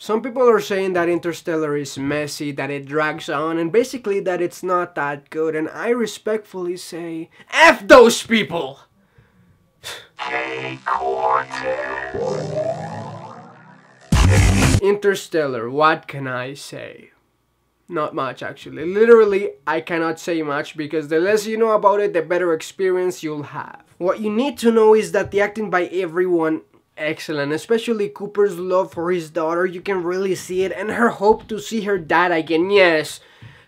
Some people are saying that Interstellar is messy, that it drags on, and basically that it's not that good, and I respectfully say, F those people! Interstellar, what can I say? Not much, actually. Literally, I cannot say much because the less you know about it, the better experience you'll have. What you need to know is that the acting by everyone, excellent, especially Cooper's love for his daughter, you can really see it, and her hope to see her dad again. Yes,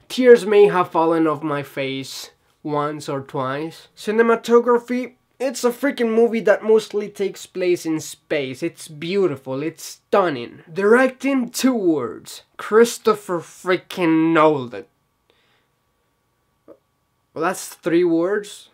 tears may have fallen off my face once or twice. Cinematography, it's a freaking movie that mostly takes place in space. It's beautiful, it's stunning. Directing, 2 words. Christopher freaking Nolan. Well, that's 3 words.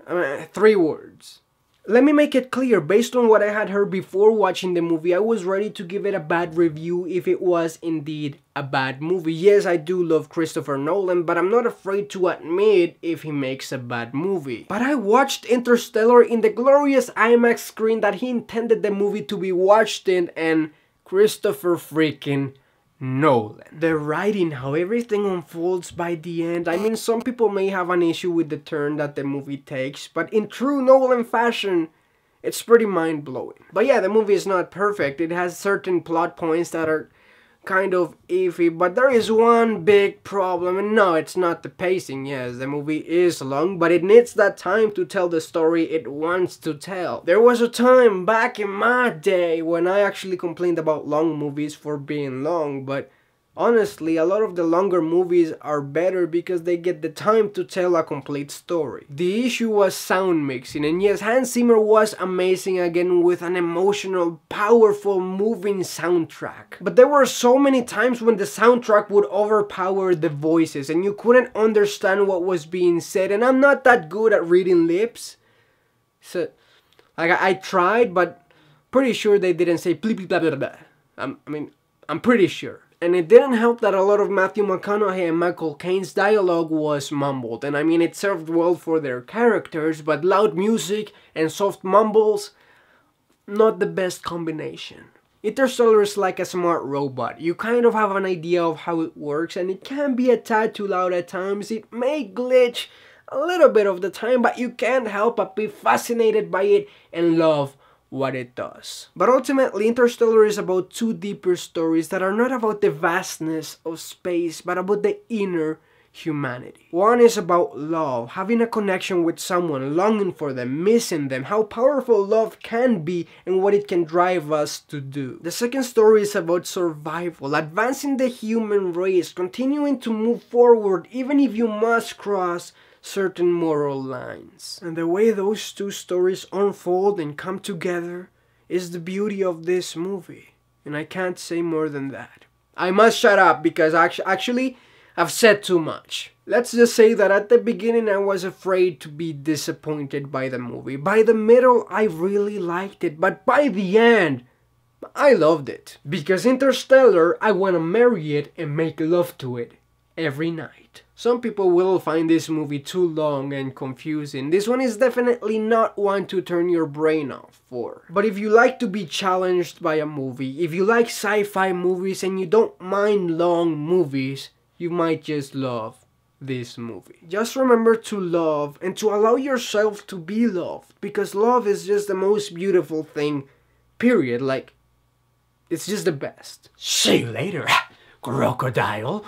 3 words. Let me make it clear, based on what I had heard before watching the movie, I was ready to give it a bad review if it was indeed a bad movie. Yes, I do love Christopher Nolan, but I'm not afraid to admit if he makes a bad movie. But I watched Interstellar in the glorious IMAX screen that he intended the movie to be watched in, and Christopher freaking Nolan. The writing, how everything unfolds by the end. I mean, some people may have an issue with the turn that the movie takes, but in true Nolan fashion, it's pretty mind-blowing. But yeah, the movie is not perfect. It has certain plot points that are kind of iffy, but there is one big problem, and no, it's not the pacing. Yes, the movie is long, but it needs that time to tell the story it wants to tell. There was a time back in my day when I actually complained about long movies for being long, but honestly, a lot of the longer movies are better because they get the time to tell a complete story. The issue was sound mixing, and yes, Hans Zimmer was amazing again with an emotional, powerful, moving soundtrack. But there were so many times when the soundtrack would overpower the voices and you couldn't understand what was being said, and I'm not that good at reading lips. So, like, I tried, but pretty sure they didn't say blah blah blah blah. I'm pretty sure. And it didn't help that a lot of Matthew McConaughey and Michael Caine's dialogue was mumbled. And I mean, it served well for their characters, but loud music and soft mumbles, not the best combination. Interstellar is like a smart robot. You kind of have an idea of how it works, and it can be a tad too loud at times. It may glitch a little bit of the time, but you can't help but be fascinated by it and love what it does. But ultimately, Interstellar is about 2 deeper stories that are not about the vastness of space, but about the inner humanity. One is about love, having a connection with someone, longing for them, missing them, how powerful love can be and what it can drive us to do. The second story is about survival, advancing the human race, continuing to move forward even if you must cross certain moral lines. And the way those 2 stories unfold and come together is the beauty of this movie. And I can't say more than that. I must shut up because actually I've said too much. Let's just say that at the beginning I was afraid to be disappointed by the movie. By the middle I really liked it, but by the end I loved it. Because Interstellar, I want to marry it and make love to it every night. Some people will find this movie too long and confusing. This one is definitely not one to turn your brain off for. But if you like to be challenged by a movie, if you like sci-fi movies and you don't mind long movies, you might just love this movie. Just remember to love and to allow yourself to be loved, because love is just the most beautiful thing, period. Like, it's just the best. See you later, crocodile.